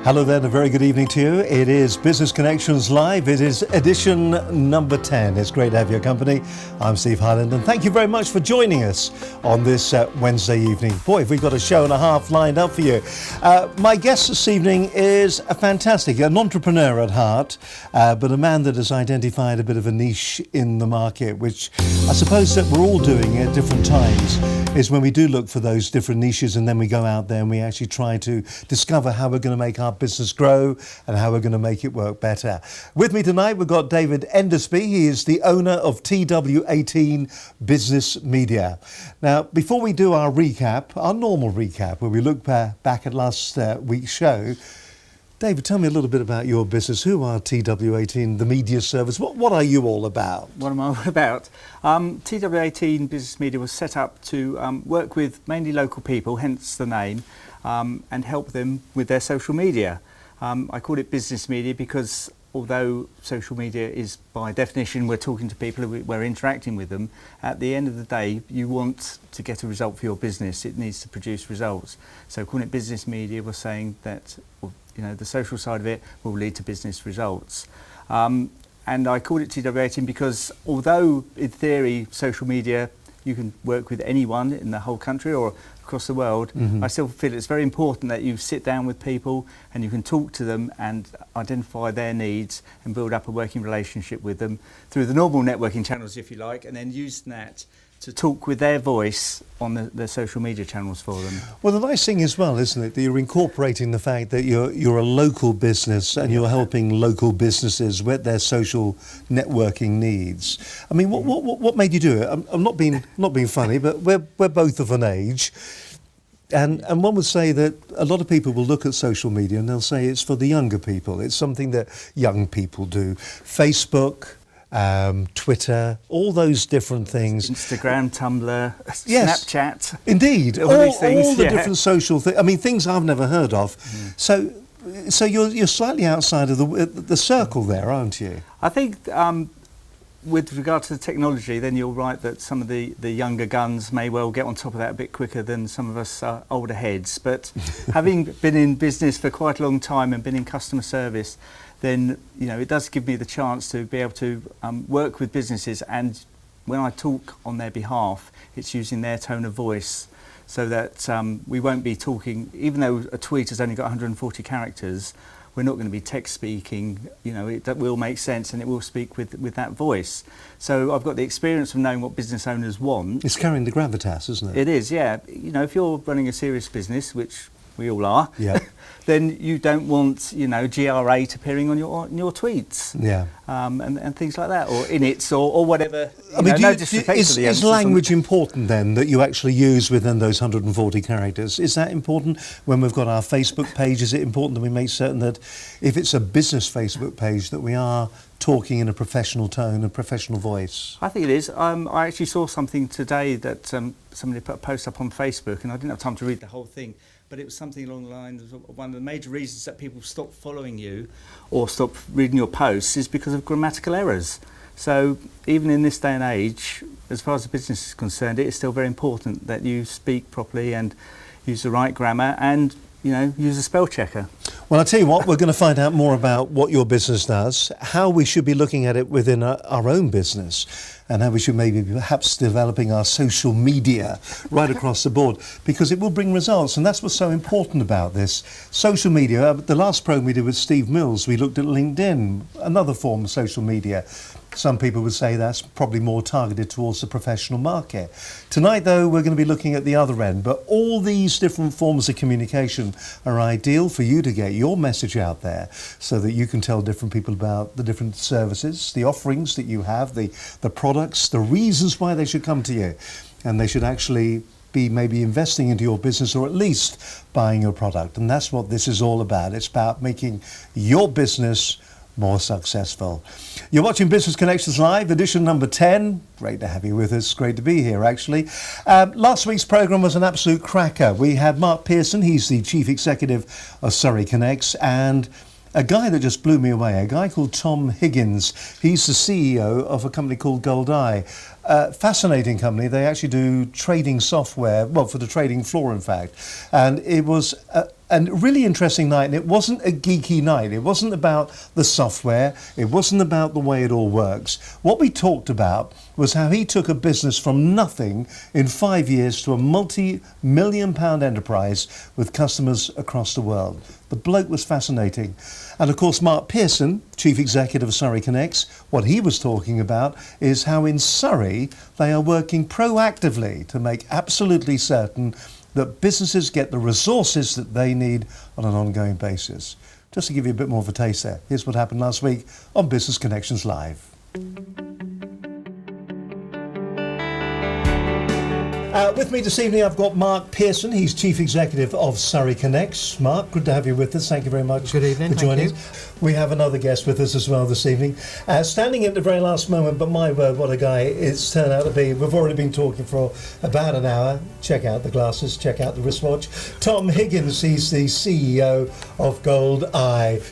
Hello there, and a very good evening to you. It is Business Connections Live. It is edition number 10. It's great to have your company. I'm Steve Highland, and thank you very much for joining us on this Wednesday evening. Boy, have we got a show and a half lined up for you. My guest this evening is an entrepreneur at heart, but a man that has identified a bit of a niche in the market, which I suppose that we're all doing at different times, is when we do look for those different niches and then we go out there and we actually try to discover how we're going to make our business grow and how we're going to make it work better. With me tonight, we've got David Endersby. He is the owner of TW18 Business Media. Now, before we do our recap, our normal recap, where we look back at last week's show, David, tell me a little bit about your business. Who are TW18, the media service? What are you all about? What am I all about? TW18 Business Media was set up to work with mainly local people, hence the name, and help them with their social media. I call it business media because although social media is by definition, we're talking to people, we're interacting with them, at the end of the day, you want to get a result for your business. It needs to produce results. So calling it business media, we're saying that the social side of it will lead to business results. And I called it TW18 because although in theory social media you can work with anyone in the whole country or across the world, I still feel it's very important that you sit down with people and you can talk to them and identify their needs and build up a working relationship with them through the normal networking channels, if you like, and then use that to talk with their voice on the social media channels for them. Well, the nice thing as well, isn't it, that you're incorporating the fact that you're a local business and you're helping local businesses with their social networking needs. I mean, what made you do it? I'm not being funny, but we're both of an age. And one would say that a lot of people will look at social media and they'll say it's for the younger people. It's something that young people do. Facebook, Twitter, all those different things. Instagram, Tumblr, yes, Snapchat. Indeed, all these things. All the different social things. I mean, things I've never heard of. So you're slightly outside of the circle there, aren't you? I think with regard to the technology, then you're right that some of the younger guns may well get on top of that a bit quicker than some of us older heads. But having been in business for quite a long time and been in customer service, then it does give me the chance to be able to work with businesses, and when I talk on their behalf, it's using their tone of voice, so that we won't be talking, even though a tweet has only got 140 characters, we're not going to be text speaking. That will make sense and it will speak with that voice. So I've got the experience of knowing what business owners want. It's carrying the gravitas, isn't it? It is, yeah. If you're running a serious business, which we all are, yeah. Then you don't want, GR8 appearing on your tweets, yeah, and things like that, or innits, or whatever. I mean, is language important then that you actually use within those 140 characters? Is that important when we've got our Facebook page? Is it important that we make certain that if it's a business Facebook page that we are talking in a professional tone, a professional voice? I think it is. I actually saw something today that somebody put a post up on Facebook, and I didn't have time to read the whole thing. But it was something along the lines of one of the major reasons that people stop following you or stop reading your posts is because of grammatical errors. So even in this day and age, as far as the business is concerned, it is still very important that you speak properly and use the right grammar and use a spell checker. Well, I'll tell you what, we're going to find out more about what your business does, how we should be looking at it within our own business, and how we should maybe perhaps developing our social media right across the board, because it will bring results, and that's what's so important about this. Social media, the last program we did with Steve Mills, we looked at LinkedIn, another form of social media. Some people would say that's probably more targeted towards the professional market. Tonight, though, we're going to be looking at the other end, but all these different forms of communication are ideal for you to get your message out there so that you can tell different people about the different services, the offerings that you have, the products, the reasons why they should come to you. And they should actually be maybe investing into your business or at least buying your product. And that's what this is all about. It's about making your business more successful. You're watching Business Connections Live, edition number 10. Great to have you with us. Great to be here, actually. Last week's programme was an absolute cracker. We had Mark Pearson. He's the Chief Executive of Surrey Connects, and a guy that just blew me away, a guy called Tom Higgins. He's the CEO of a company called Gold Eye. Fascinating company. They actually do trading software, well, for the trading floor, in fact. And it was a really interesting night, and it wasn't a geeky night. It wasn't about the software. It wasn't about the way it all works. What we talked about was how he took a business from nothing in 5 years to a multi-million-pound enterprise with customers across the world. The bloke was fascinating. And of course, Mark Pearson, Chief Executive of Surrey Connects, what he was talking about is how in Surrey they are working proactively to make absolutely certain that businesses get the resources that they need on an ongoing basis. Just to give you a bit more of a taste there, here's what happened last week on Business Connections Live. With me this evening, I've got Mark Pearson. He's Chief Executive of Surrey Connects. Mark, good to have you with us. Thank you very much Good evening, for joining thank us. We have another guest with us as well this evening. Standing at the very last moment, but my word, what a guy it's turned out to be. We've already been talking for about an hour. Check out the glasses, check out the wristwatch. Tom Higgins, he's the CEO of Gold Eye.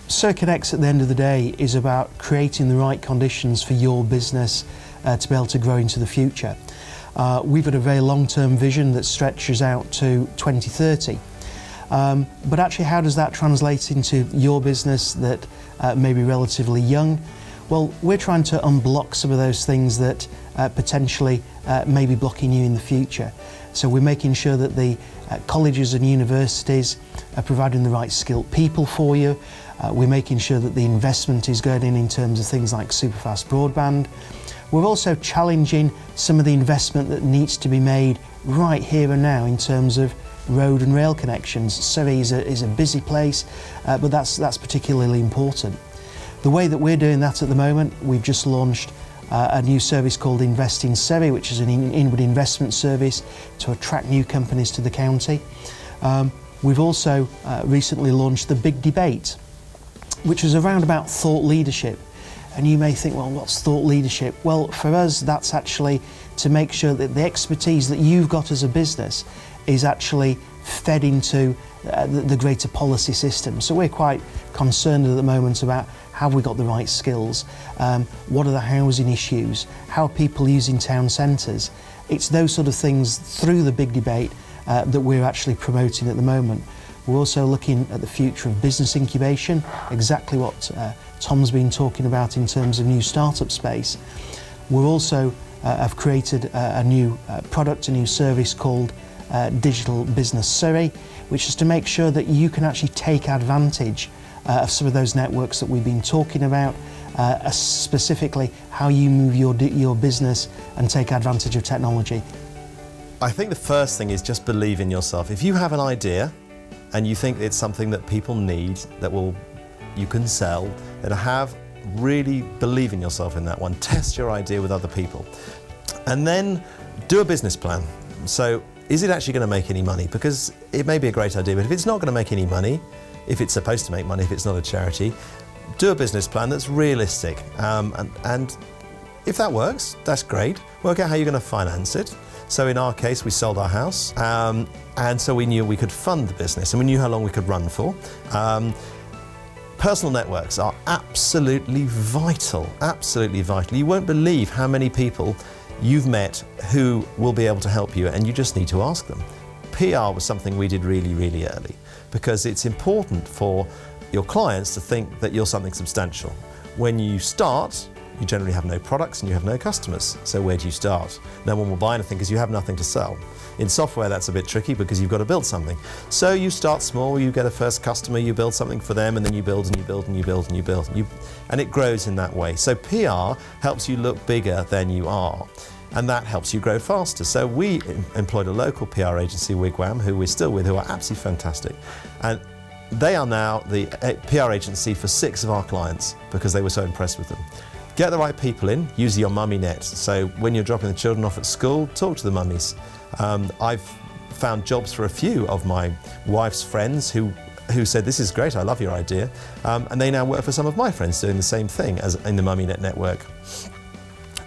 Surrey Connects at the end of the day is about creating the right conditions for your business to be able to grow into the future. We've got a very long-term vision that stretches out to 2030. But actually, how does that translate into your business that may be relatively young? Well, we're trying to unblock some of those things that potentially may be blocking you in the future. So we're making sure that the colleges and universities are providing the right skilled people for you. We're making sure that the investment is going in terms of things like superfast broadband. We're also challenging some of the investment that needs to be made right here and now in terms of road and rail connections. Surrey is a busy place, but that's particularly important. The way that we're doing that at the moment, we've just launched a new service called Invest in Surrey, which is an inward investment service to attract new companies to the county. We've also recently launched the Big Debate, which is around about thought leadership. And you may think, well, what's thought leadership? Well, for us, that's actually to make sure that the expertise that you've got as a business is actually fed into the greater policy system. So we're quite concerned at the moment about have we got the right skills, what are the housing issues, how are people using town centres. It's those sort of things through the Big Debate that we're actually promoting at the moment. We're also looking at the future of business incubation, exactly what Tom's been talking about in terms of new startup space. We're also have created a new product, a new service called Digital Business Surrey, which is to make sure that you can actually take advantage of some of those networks that we've been talking about, specifically how you move your business and take advantage of technology. I think the first thing is just believe in yourself. If you have an idea and you think it's something that people need, that you can sell, then really believe in yourself in that one. Test your idea with other people. And then do a business plan. So is it actually going to make any money? Because it may be a great idea, but if it's not going to make any money, if it's supposed to make money, if it's not a charity, do a business plan that's realistic. And if that works, that's great. Work out how you're going to finance it. So in our case, we sold our house, and so we knew we could fund the business, and we knew how long we could run for. Personal networks are absolutely vital, absolutely vital. You won't believe how many people you've met who will be able to help you, and you just need to ask them. PR was something we did really, really early, because it's important for your clients to think that you're something substantial. When you start, you generally have no products and you have no customers. So where do you start? No one will buy anything because you have nothing to sell. In software, that's a bit tricky because you've got to build something. So you start small, you get a first customer, you build something for them, and then you build and you build and you build and you build. And it grows in that way. So PR helps you look bigger than you are. And that helps you grow faster. So we employed a local PR agency, Wigwam, who we're still with, who are absolutely fantastic. And they are now the PR agency for 6 of our clients because they were so impressed with them. Get the right people in, use your mummy net. So when you're dropping the children off at school, talk to the mummies. I've found jobs for a few of my wife's friends who said, this is great, I love your idea. And they now work for some of my friends doing the same thing as in the mummy net network.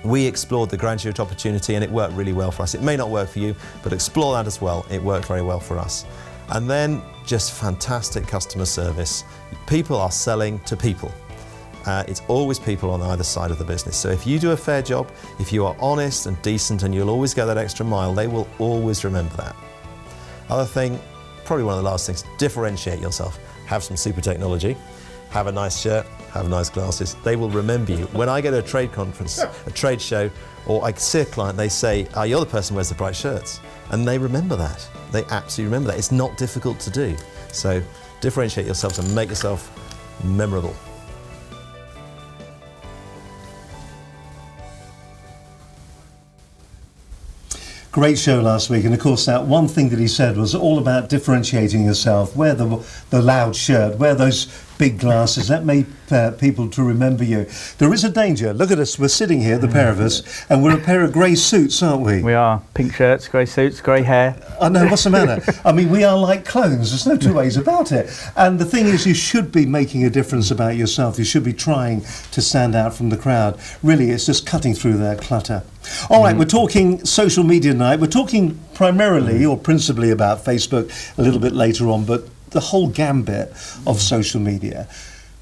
We explored the graduate opportunity and it worked really well for us. It may not work for you, but explore that as well. It worked very well for us. And then just fantastic customer service. People are selling to people. It's always people on either side of the business. So if you do a fair job, if you are honest and decent, and you'll always go that extra mile, they will always remember that. Other thing, probably one of the last things, differentiate yourself. Have some super technology, have a nice shirt, have nice glasses. They will remember you. When I go to a trade conference, a trade show, or I see a client, they say, "Oh, you're the person who wears the bright shirts." And they remember that. They absolutely remember that. It's not difficult to do. So differentiate yourselves and make yourself memorable. Great show last week, and of course that one thing that he said was all about differentiating yourself. Wear the loud shirt, wear those big glasses, that made people to remember you. There is a danger. Look at us, we're sitting here, the pair of us, and we're a pair of grey suits, aren't we? We are. Pink shirts, grey suits, grey hair. I know, what's the matter? I mean, we are like clones, there's no two ways about it. And the thing is, you should be making a difference about yourself. You should be trying to stand out from the crowd. Really, it's just cutting through that clutter. All right, we're talking social media tonight. We're talking primarily or principally about Facebook a little bit later on, but the whole gambit of social media.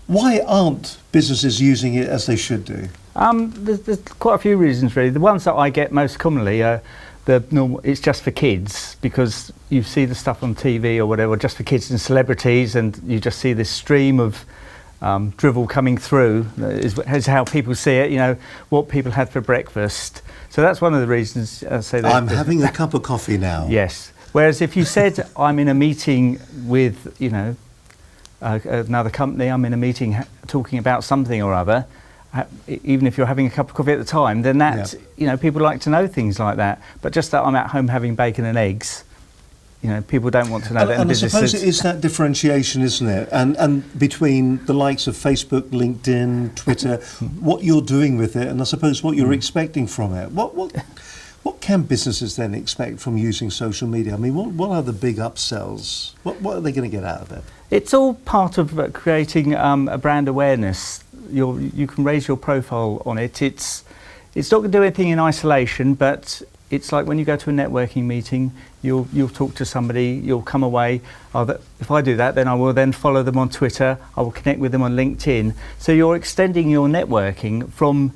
Why aren't businesses using it as they should do? There's quite a few reasons, really. The ones that I get most commonly are the normal. It's just for kids, because you see the stuff on TV or whatever, just for kids and celebrities, and you just see this stream of drivel coming through. Is how people see it. You know, what people had for breakfast. So that's one of the reasons I say that. I'm having a cup of coffee now. Yes. Whereas if you said, I'm in a meeting with, you know, another company, I'm in a meeting talking about something or other, even if you're having a cup of coffee at the time, then that, you know, people like to know things like that. But just that I'm at home having bacon and eggs, you know, people don't want to know that in and I business. suppose it is that differentiation, isn't it? And between the likes of Facebook, LinkedIn, Twitter, what you're doing with it, and I suppose what you're expecting from it. What can businesses then expect from using social media? I mean, what are the big upsells? What are they going to get out of it? It's all part of creating a brand awareness. You can raise your profile on it. It's not going to do anything in isolation, but it's like when you go to a networking meeting, you'll talk to somebody, you'll come away, if I do that, then I will then follow them on Twitter, I will connect with them on LinkedIn. So you're extending your networking from,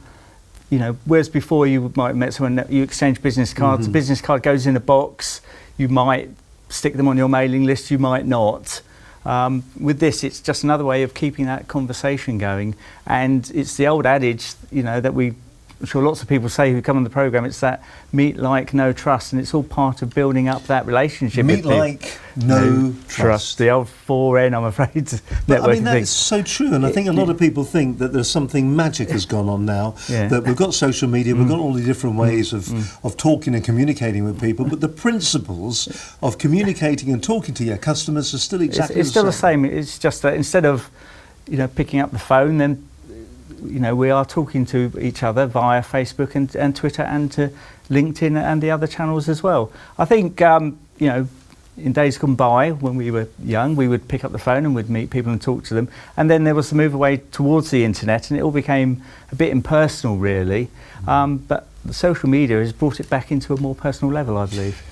you know, whereas before you might have met someone, you exchange business cards, the business card goes in a box, you might stick them on your mailing list, you might not. With this, it's just another way of keeping that conversation going. And it's the old adage, you know, that I'm sure lots of people say who come on the programme, it's that meet, like, know, trust, and it's all part of building up that relationship. Meet, like, know, trust. The old 4N, I'm afraid. But, I mean, that's so true, and I think a lot of people think that there's something magic has gone on now, that we've got social media, we've got all the different ways of talking and communicating with people, but the principles of communicating and talking to your customers are still exactly it's still the same. It's just that instead of, you know, picking up the phone, then, you know, we are talking to each other via Facebook and Twitter and to LinkedIn and the other channels as well. I think, you know, in days gone by, when we were young, we would pick up the phone and we'd meet people and talk to them. And then there was the move away towards the internet, and it all became a bit impersonal, really. But the social media has brought it back into a more personal level, I believe.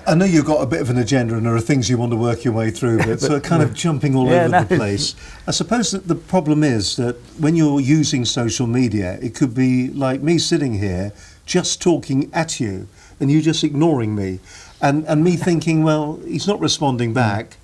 I know you've got a bit of an agenda and there are things you want to work your way through, but sort of kind of jumping all over the place. I suppose that the problem is that when you're using social media, it could be like me sitting here just talking at you and you just ignoring me and me thinking, well, he's not responding back,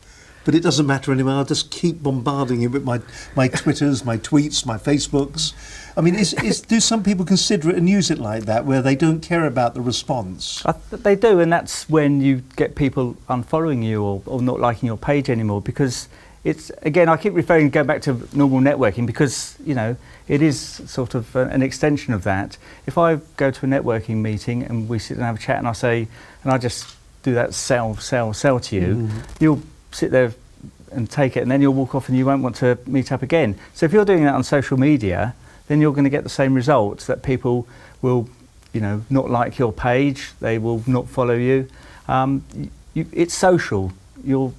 but it doesn't matter anymore. I'll just keep bombarding him with my Twitters, my tweets, my Facebooks. I mean, do some people consider it and use it like that, where they don't care about the response? They do, and that's when you get people unfollowing you or not liking your page anymore, because it's, again, I keep go back to normal networking, because, you know, it is sort of an extension of that. If I go to a networking meeting and we sit and have a chat and I just do that sell to you, you'll sit there and take it, and then you'll walk off and you won't want to meet up again. So if you're doing that on social media, then you're going to get the same results, that people will, you know, not like your page, they will not follow you. It's social. You're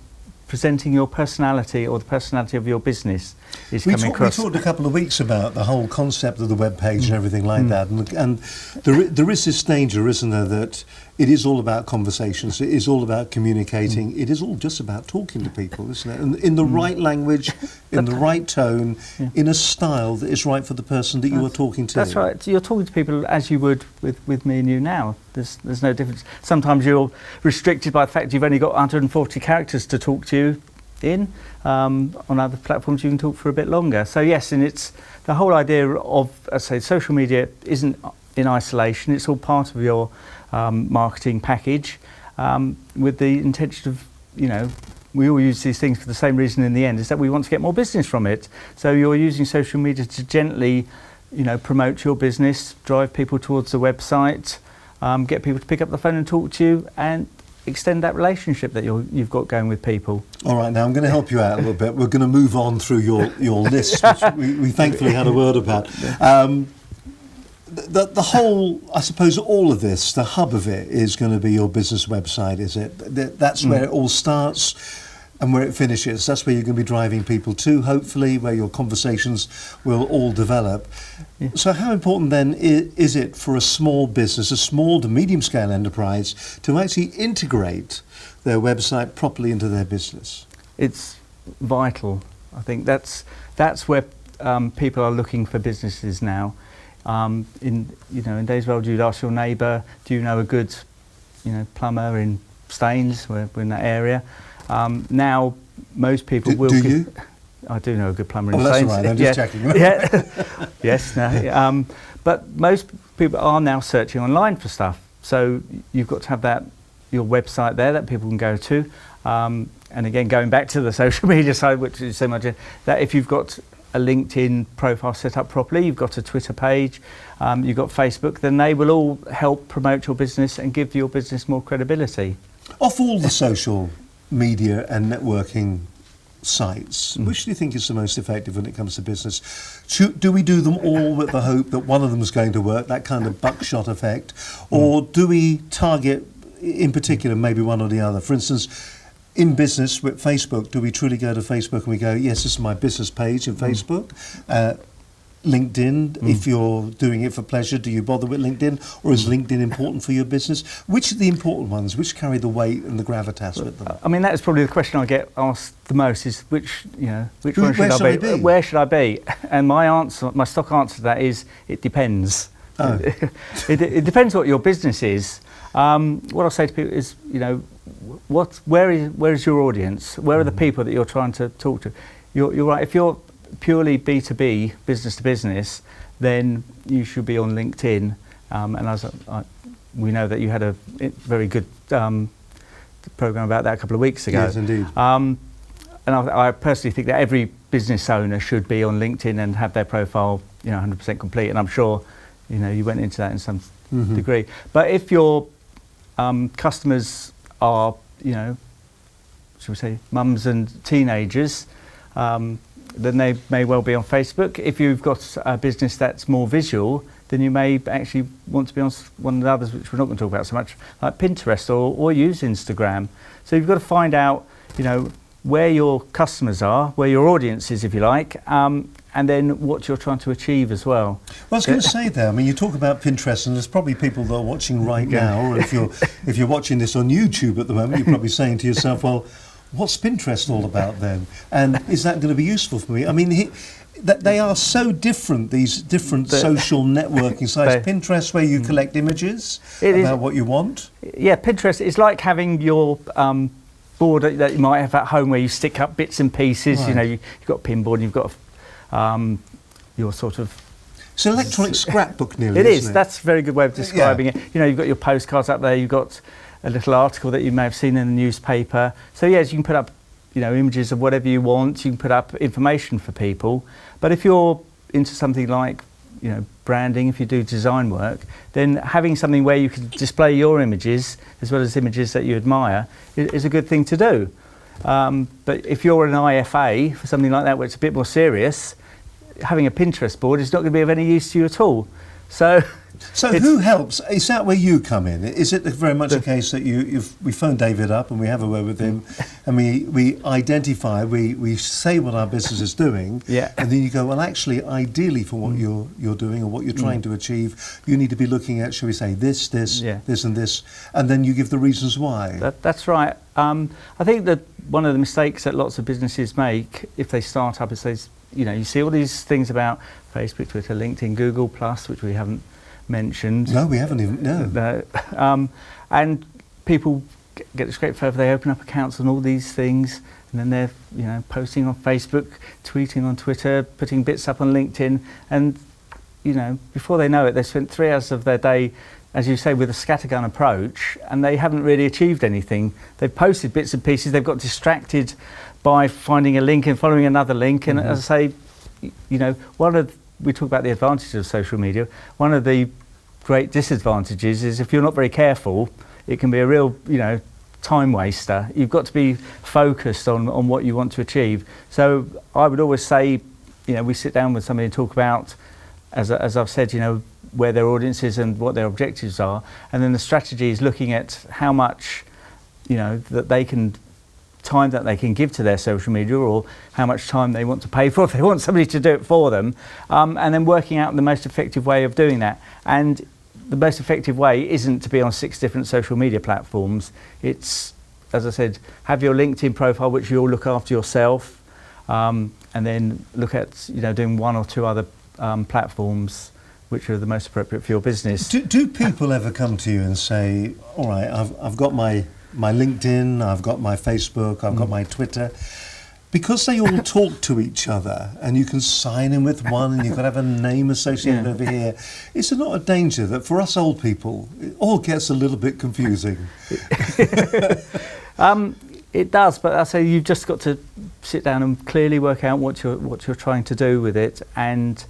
presenting your personality, or the personality of your business is coming across. We talked a couple of weeks about the whole concept of the web page and everything like that, and there is this danger, isn't there, that it is all about conversations. It is all about communicating. It is all just about talking to people, isn't it? And in the right language, in the right tone, in a style that is right for the person that you are talking to. That's right. You're talking to people as you would with me and you now. There's no difference. Sometimes you're restricted by the fact you've only got 140 characters to talk to you in. On other platforms you can talk for a bit longer. So yes, and it's the whole idea of, I say, social media isn't in isolation. It's all part of your marketing package, with the intention of, we all use these things for the same reason in the end, is that we want to get more business from it. So you're using social media to gently, promote your business, drive people towards the website, get people to pick up the phone and talk to you, and extend that relationship that you've got going with people. All right, now I'm going to help you out a little bit. We're going to move on through your list, which we thankfully had a word about. The whole, I suppose, all of this, the hub of it is going to be your business website, is it? That's where it all starts and where it finishes. That's where you're going to be driving people to, hopefully, where your conversations will all develop. Yeah. So how important then is it for a small business, a small to medium scale enterprise, to actually integrate their website properly into their business? It's vital. I think that's where people are looking for businesses now. In days old, you'd ask your neighbour, do you know a good plumber in Staines? We're in that area. Now most people will. Do you? I do know a good plumber in Staines. Staines. That's all right. I'm just checking. Yeah. Yes. No. But most people are now searching online for stuff. So you've got to have your website there that people can go to. And again, going back to the social media side, which is so much, that if you've got a LinkedIn profile set up properly, you've got a Twitter page, you've got Facebook, then they will all help promote your business and give your business more credibility. Of all the social media and networking sites, which do you think is the most effective when it comes to business? Do we do them all with the hope that one of them is going to work, that kind of buckshot effect, or do we target in particular maybe one or the other? For instance, in business with Facebook, do we truly go to Facebook and we go, yes, this is my business page in Facebook? LinkedIn, if you're doing it for pleasure, do you bother with LinkedIn? Or is LinkedIn important for your business? Which are the important ones? Which carry the weight and the gravitas with them? I mean, that is probably the question I get asked the most, is which one should I be? Where should I be? And my stock answer to that is, it depends. Oh. It depends what your business is. What I'll say to people is, where is your audience? Where are the people that you're trying to talk to? You're right. If you're purely B2B, business to business, then you should be on LinkedIn. And we know that you had a very good program about that a couple of weeks ago. Yes, indeed. And I personally think that every business owner should be on LinkedIn and have their profile, 100% complete. And I'm sure, you went into that in some degree. But if your customers are, shall we say, mums and teenagers, then they may well be on Facebook. If you've got a business that's more visual, then you may actually want to be on one of the others, which we're not going to talk about so much, like Pinterest or use Instagram. So you've got to find out, where your customers are, where your audience is, if you like, and then what you're trying to achieve as well. Well, I was going to say there, I mean, you talk about Pinterest, and there's probably people that are watching right now, or if you're watching this on YouTube at the moment, you're probably saying to yourself, well, what's Pinterest all about then? And is that going to be useful for me? I mean, they are so different, these different social networking sites. Pinterest, where you collect images about what you want. Yeah, Pinterest is like having your board that you might have at home, where you stick up bits and pieces. Right. You've got a pin board, and you've got your sort of... It's an electronic scrapbook nearly, It isn't is. it? That's a very good way of describing it. You've got your postcards up there, you've got a little article that you may have seen in the newspaper. So yes, you can put up, images of whatever you want. You can put up information for people. But if you're into something like, branding, if you do design work, then having something where you can display your images as well as images that you admire is a good thing to do. But if you're an IFA for something like that, where it's a bit more serious, having a Pinterest board is not going to be of any use to you at all. So who helps? Is that where you come in? Is it very much a case that we phone David up and we have a word with him, and we identify, we say what our business is doing, and then you go, well, actually, ideally for what you're doing or what you're trying to achieve, you need to be looking at, shall we say, this, this, and this, and then you give the reasons why. That's right. I think that one of the mistakes that lots of businesses make if they start up is you see all these things about Facebook, Twitter, LinkedIn, Google Plus, which we haven't mentioned. No, we haven't even. No. And people get this great further. They open up accounts on all these things, and then they're posting on Facebook, tweeting on Twitter, putting bits up on LinkedIn, and before they know it, they spent 3 hours of their day, as you say, with a scattergun approach, and they haven't really achieved anything. They've posted bits and pieces. They've got distracted by finding a link and following another link. And as I say, we talk about the advantages of social media. One of the great disadvantages is if you're not very careful, it can be a real, time waster. You've got to be focused on what you want to achieve. So I would always say, we sit down with somebody and talk about, as I've said, where their audience is and what their objectives are. And then the strategy is looking at how much, that they can time that they can give to their social media, or how much time they want to pay for if they want somebody to do it for them, and then working out the most effective way of doing that. And the most effective way isn't to be on 6 different social media platforms. It's, as I said, have your LinkedIn profile, which you'll look after yourself, and then look at doing 1 or 2 other platforms which are the most appropriate for your business. Do people ever come to you and say, all right, I've got my LinkedIn, I've got my Facebook, I've got my Twitter, because they all talk to each other and you can sign in with one and you've got to have a name associated over here. Is there not a danger that for us old people, it all gets a little bit confusing? It does, but I say you've just got to sit down and clearly work out what you're trying to do with it, and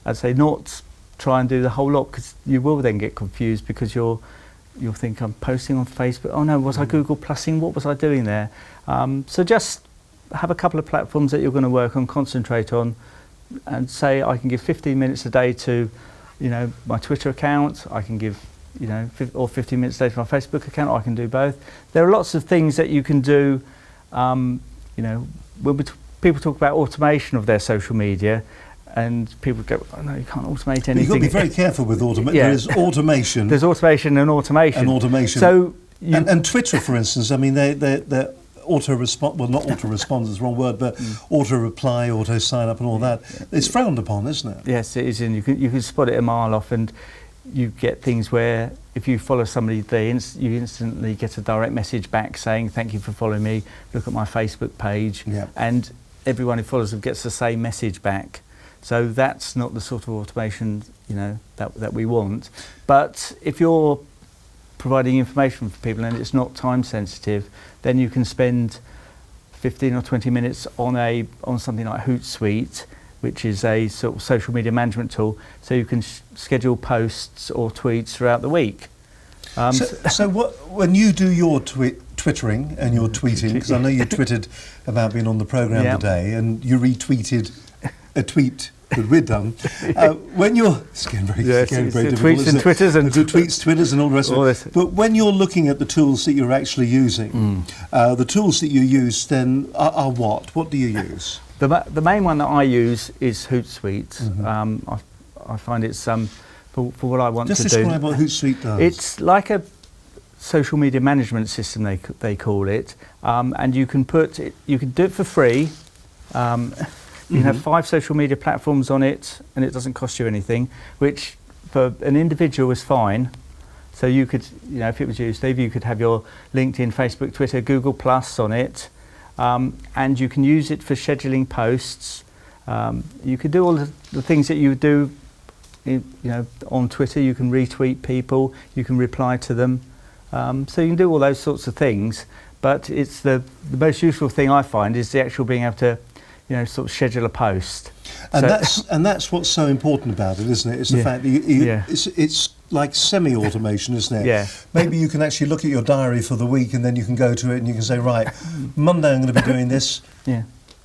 I'd say not try and do the whole lot, because you will then get confused, because you'll think, I'm posting on Facebook, oh no, was I Google Plusing, what was I doing there? So just have a couple of platforms that you're going to work on, concentrate on, and say I can give 15 minutes a day to my Twitter account, I can give or 15 minutes a day to my Facebook account, or I can do both. There are lots of things that you can do. When people talk about automation of their social media, and people go, oh no, you can't automate anything. You've got to be very careful with automation. There is automation. There's automation and automation. And automation. So and Twitter, for instance, I mean, they're auto-respond, well, not auto-respond is the wrong word, but auto-reply, auto-sign up and all that. It's frowned upon, isn't it? Yes, it is, and you can spot it a mile off, and you get things where if you follow somebody, you instantly get a direct message back saying, thank you for following me, look at my Facebook page, and everyone who follows them gets the same message back. So that's not the sort of automation that we want. But if you're providing information for people and it's not time sensitive, then you can spend 15 or 20 minutes on something like Hootsuite, which is a sort of social media management tool, so you can schedule posts or tweets throughout the week. So when you do your twittering and your tweeting, because I know you twittered about being on the programme today, and you retweeted a tweet that we'd done. When you're tweets and Twitters and tweets, Twitters, and all the rest of it. But when you're looking at the tools that you're actually using, the tools that you use then are what? What do you use? The main one that I use is Hootsuite. I find it's for what I want to do. Just describe what Hootsuite does. It's like a social media management system, they call it, and you can do it for free. You can have 5 social media platforms on it, and it doesn't cost you anything, which for an individual is fine. So you could, if it was you, Steve, you could have your LinkedIn, Facebook, Twitter, Google Plus on it, and you can use it for scheduling posts. You could do all the things that you would do, on Twitter. You can retweet people, you can reply to them. So you can do all those sorts of things, but it's the most useful thing I find is the actual being able to sort of schedule a post. And that's what's so important about it, isn't it? It's the fact that it's like semi-automation, isn't it? Yeah. Maybe you can actually look at your diary for the week, and then you can go to it and you can say, right, Monday I'm going to be doing this.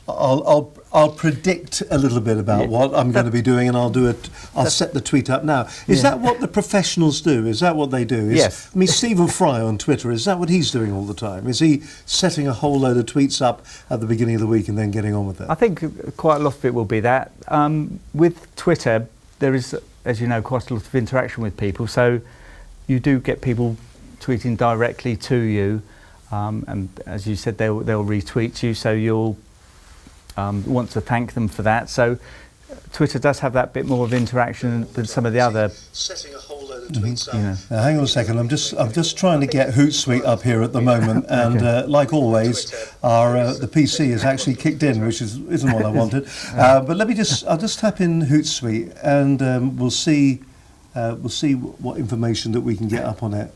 I'll predict a little bit about what I'm going to be doing, and I'll set the tweet up now. Is that what the professionals do? Is that what they do? Yes. I mean, Stephen Fry on Twitter, is that what he's doing all the time? Is he setting a whole load of tweets up at the beginning of the week and then getting on with it? I think quite a lot of it will be that. With Twitter, there is, as you know, quite a lot of interaction with people. So you do get people tweeting directly to you, and as you said, they'll retweet you. So you'll want to thank them for that. So Twitter does have that bit more of interaction than some of the other. Setting a whole load of tweets up. Now, hang on a second. I'm just trying to get Hootsuite up here at the moment, and like always, the PC has actually kicked in, which isn't what I wanted. But I'll just tap in Hootsuite, and we'll see what information that we can get up on it.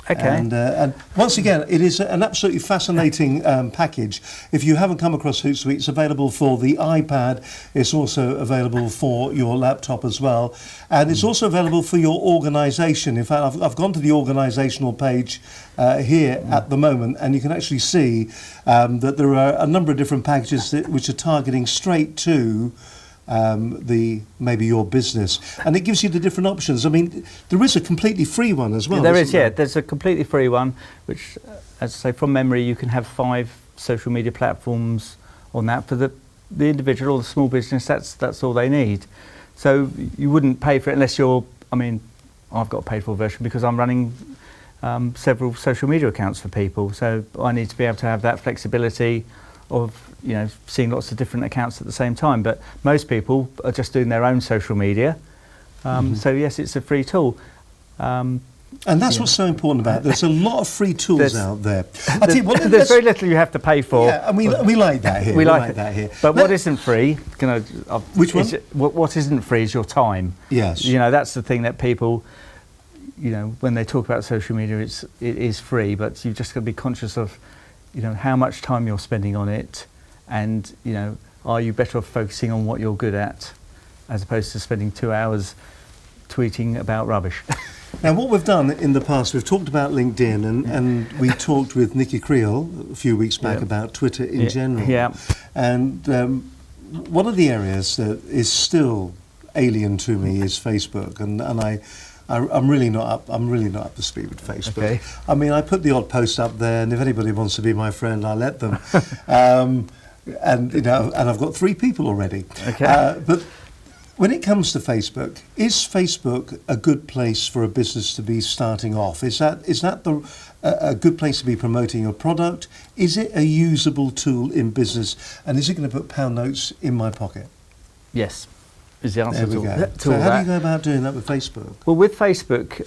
Okay. And once again, it is an absolutely fascinating package. If you haven't come across Hootsuite, it's available for the iPad. It's also available for your laptop as well. And it's also available for your organisation. In fact, I've gone to the organisational page here at the moment, and you can actually see that there are a number of different packages which are targeting straight to maybe your business, and it gives you the different options. I mean, there is a completely free one as well. There is, yeah. There's a completely free one, which, as I say, from memory, you can have 5 social media platforms on that for the individual or the small business. That's all they need. So you wouldn't pay for it unless you're. I mean, I've got a paid-for version because I'm running several social media accounts for people, so I need to be able to have that flexibility of seeing lots of different accounts at the same time. But most people are just doing their own social media. So yes, it's a free tool. And that's what's so important about it. There's a lot of free tools out there. I tell you what, there's very little you have to pay for. Yeah, and we like that here. We like that here. But what isn't free? Which one? What isn't free is your time. Yes. That's the thing that people, when they talk about social media, it is free, but you've just got to be conscious of how much time you're spending on it, and are you better off focusing on what you're good at as opposed to spending 2 hours tweeting about rubbish. Now, what we've done in the past, we've talked about LinkedIn, and we talked with Nikki Creel a few weeks back about Twitter in general. Yeah. And one of the areas that is still alien to me is Facebook, and I'm really not up to speed with Facebook. Okay. I mean, I put the odd post up there, and if anybody wants to be my friend, I let them. And I've got 3 people already. Okay. But when it comes to Facebook, is Facebook a good place for a business to be starting off? Is that a good place to be promoting your product? Is it a usable tool in business, and is it going to put pound notes in my pocket? Yes. Is the answer there we go. to So all how that. do you go about doing that with Facebook? Well, with Facebook,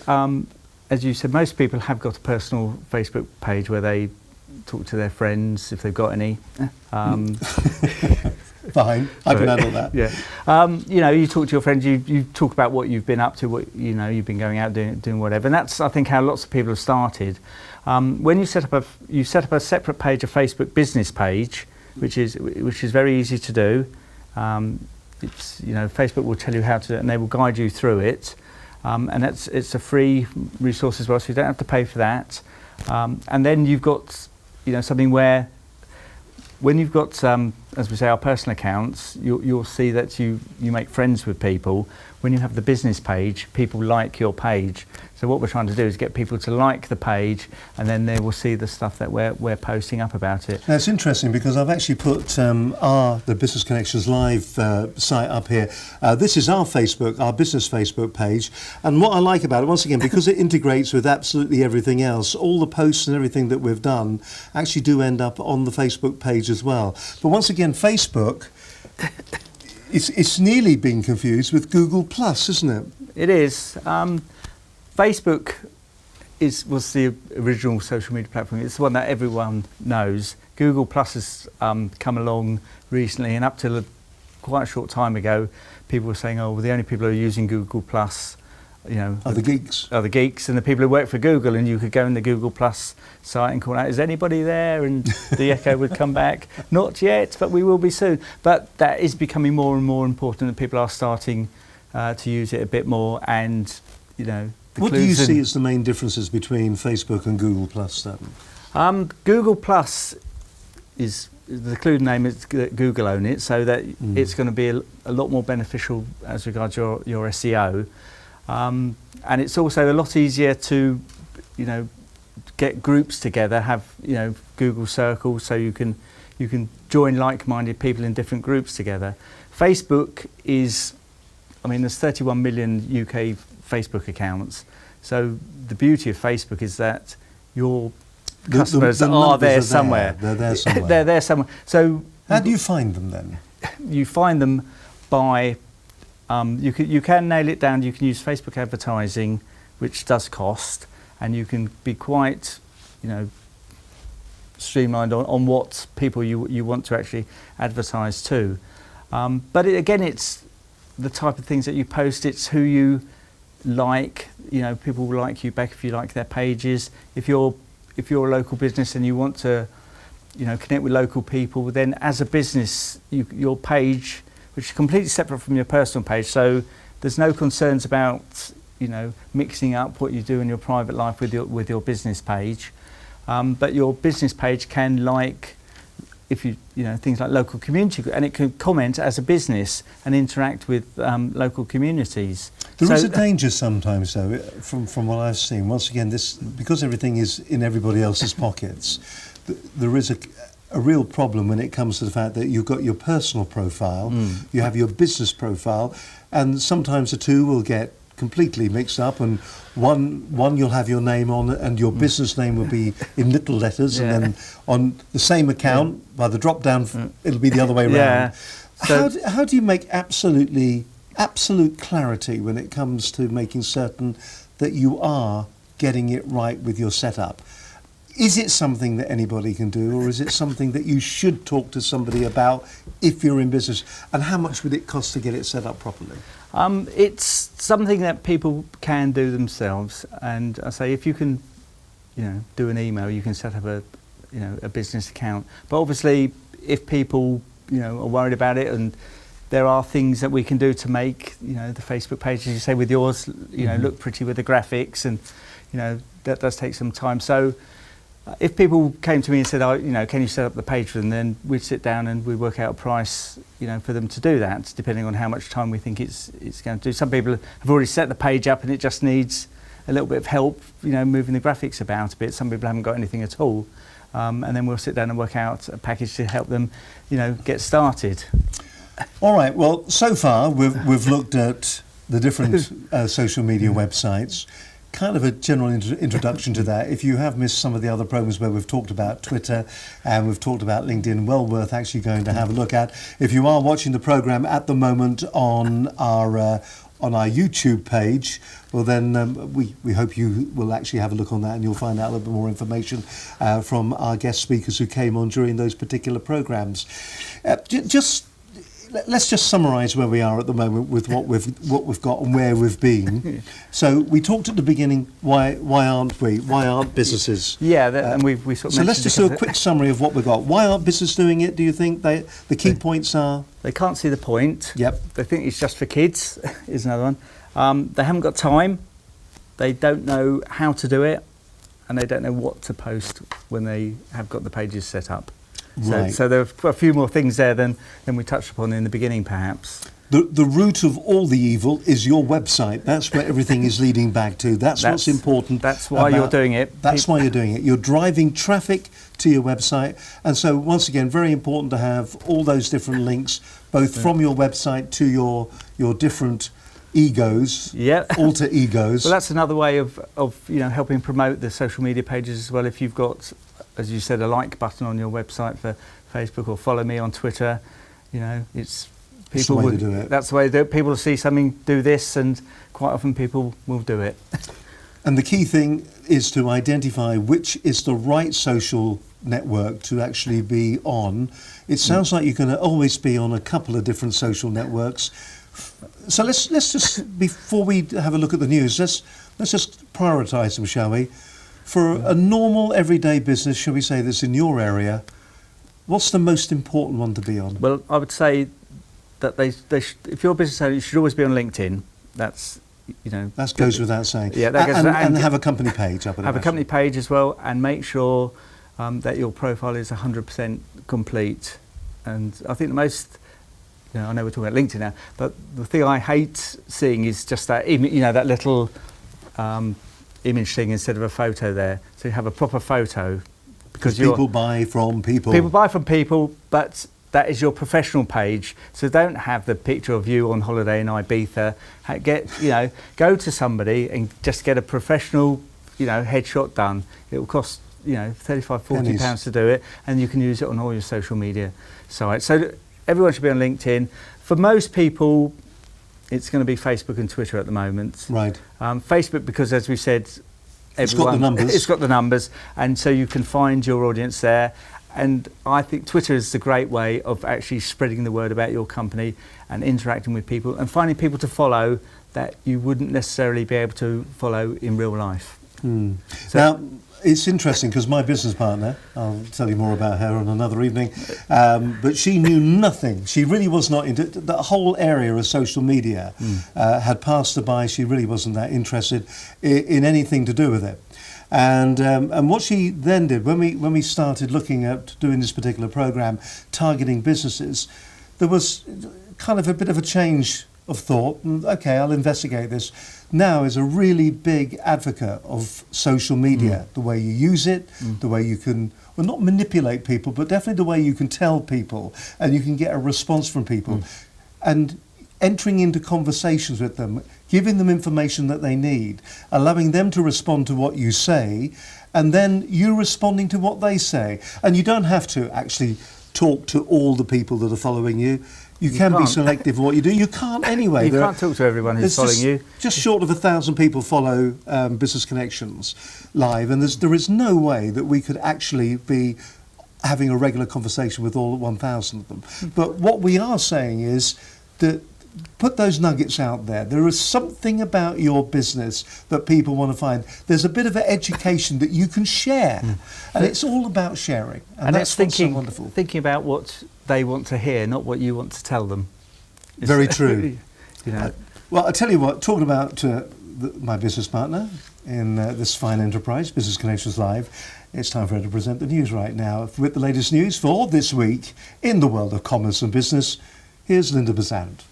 as you said, most people have got a personal Facebook page where they talk to their friends if they've got any. Fine, I can handle that. Yeah, you talk to your friends. You talk about what you've been up to, what you've been going out doing whatever, and that's, I think, how lots of people have started. When you set up a separate page, a Facebook business page, which is very easy to do. Facebook will tell you how to, and they will guide you through it, and it's a free resource as well, so you don't have to pay for that. And then you've got something where, when you've got as we say, our personal accounts, you'll see that you make friends with people. When you have the business page, people like your page. So what we're trying to do is get people to like the page, and then they will see the stuff that we're posting up about it. Now, it's interesting because I've actually put the Business Connections Live site up here. This is our business Facebook page, and what I like about it, once again, because it integrates with absolutely everything else, all the posts and everything that we've done actually do end up on the Facebook page as well. But once again, Facebook, it's nearly being confused with Google Plus, isn't it? It is. Facebook was the original social media platform. It's the one that everyone knows. Google Plus has come along recently, and up till quite a short time ago, people were saying, "Oh, well, the only people who are using Google Plus, are the geeks. Are the geeks, and the people who work for Google." And you could go in the Google Plus site and call out, "Is anybody there?" And the echo would come back, "Not yet, but we will be soon." But that is becoming more and more important, and people are starting to use it a bit more. And what do you see as the main differences between Facebook and Google Plus then? Google Plus is the clue name is that Google own it, so that it's going to be a lot more beneficial as regards your SEO, and it's also a lot easier to, you know, get groups together, have, you know, Google circles, so you can join like-minded people in different groups together. Facebook is, I mean, there's 31 million UK Facebook accounts, so the beauty of Facebook is that your customers are there somewhere. They're there somewhere. They're there somewhere. So how do you find them then? you find them by you can nail it down. You can use Facebook advertising, which does cost, and you can be quite, you know, streamlined on what people you want to actually advertise to. But again, it's the type of things that you post. It's who you like. You know, people will like you back if you like their pages. If you're a local business and you want to, you know, connect with local people, then as a business, your page, which is completely separate from your personal page, so there's no concerns about, you know, mixing up what you do in your private life with your business page. But your business page can, like, if you know, things like local community, and it can comment as a business and interact with local communities. There is a danger sometimes, though, from what I've seen. Once again, this, because everything is in everybody else's pockets, there is a real problem when it comes to the fact that you've got your personal profile, you have your business profile, and sometimes the two will get completely mixed up, and one you'll have your name on, and your business name will be in little letters, and then on the same account, by the drop down, it'll be the other way around. Yeah. So How do you make absolute clarity when it comes to making certain that you are getting it right with your setup? Is it something that anybody can do, or is it something that you should talk to somebody about if you're in business? And how much would it cost to get it set up properly? It's something that people can do themselves, and I say if you can, you know, do an email, you can set up a business account. But obviously, if people, you know, are worried about it, and there are things that we can do to make, you know, the Facebook page, as you say, with yours, you know, look pretty with the graphics, and, you know, that does take some time. So if people came to me and said, oh, you know, can you set up the page for them, then we'd sit down and we'd work out a price, you know, for them to do that, depending on how much time we think it's going to do. Some people have already set the page up and it just needs a little bit of help, you know, moving the graphics about a bit. Some people haven't got anything at all. And then we'll sit down and work out a package to help them, you know, get started. All right, well, so far we've looked at the different social media websites, kind of a general introduction to that. If you have missed some of the other programs where we've talked about Twitter and we've talked about LinkedIn, well worth actually going to have a look at. If you are watching the program at the moment on our YouTube page, well then we hope you will actually have a look on that, and you'll find out a little bit more information from our guest speakers who came on during those particular programs. Let's just summarise where we are at the moment with what we've got and where we've been. So we talked at the beginning. Why aren't we? Why aren't businesses? Yeah, and we sort of. So let's just do a quick summary of what we've got. Why aren't businesses doing it? Do you think the key points are? They can't see the point. Yep. They think it's just for kids. Is another one. They haven't got time. They don't know how to do it, and they don't know what to post when they have got the pages set up. Right. So there are a few more things there than we touched upon in the beginning, perhaps. The root of all the evil is your website. That's where everything is leading back to. That's what's important. That's why you're doing it. That's why you're doing it. You're driving traffic to your website. And so, once again, very important to have all those different links, both from your website to your different egos, alter egos. Well, that's another way of you know, helping promote the social media pages as well. If you've got, as you said, a like button on your website for Facebook, or follow me on Twitter, you know, it's people that's the way to do it. That's the way that people will see something, do this, and quite often people will do it. And the key thing is to identify which is the right social network to actually be on. It sounds like you're going to always be on a couple of different social networks. So let's just, before we have a look at the news, let's just prioritise them, shall we? For a normal everyday business, shall we say, that's in your area, what's the most important one to be on? Well, I would say that if you're a business owner, you should always be on LinkedIn. That's, you know, that goes without saying. Yeah, that goes and have a company page up. Have a company page as well, and make sure that your profile is 100% complete. And I think the most, I know we're talking about LinkedIn now, but the thing I hate seeing is just that, that little image thing instead of a photo there. So you have a proper photo, because people buy from people. People buy from people, but that is your professional page. So don't have the picture of you on holiday in Ibiza. Go to somebody and just get a professional, headshot done. It will cost, 35, 40 pounds to do it, and you can use it on all your social media sites. So everyone should be on LinkedIn. For most people, it's going to be Facebook and Twitter at the moment. Right. Facebook, because as we said, it's got the numbers. It's got the numbers, and so you can find your audience there. And I think Twitter is the great way of actually spreading the word about your company and interacting with people and finding people to follow that you wouldn't necessarily be able to follow in real life. Mm. So now, it's interesting because my business partner, I'll tell you more about her on another evening, but she knew nothing. She really was not into the whole area of social media. Had passed her by. She really wasn't that interested in anything to do with it. And what she then did, when we started looking at doing this particular program, targeting businesses, there was kind of a bit of a change of thought. Okay, I'll investigate this. Now is a really big advocate of social media, the way you use it, the way you can, well, not manipulate people, but definitely the way you can tell people and you can get a response from people. And entering into conversations with them, giving them information that they need, allowing them to respond to what you say, and then you responding to what they say. And you don't have to actually talk to all the people that are following you. You can be selective of what you do. You can't anyway. You can't talk to everyone who's following you. Just short of 1,000 people follow Business Connections live, and there is no way that we could actually be having a regular conversation with all 1,000 of them. But what we are saying is that put those nuggets out there. There is something about your business that people want to find. There's a bit of an education that you can share, and it's all about sharing. And that's what's so wonderful. Thinking about what they want to hear, not what you want to tell them. Very true. Well, I tell you what, talking about my business partner in this fine enterprise, Business Connections Live, it's time for her to present the news right now. With the latest news for this week in the world of commerce and business, here's Linda Bazant.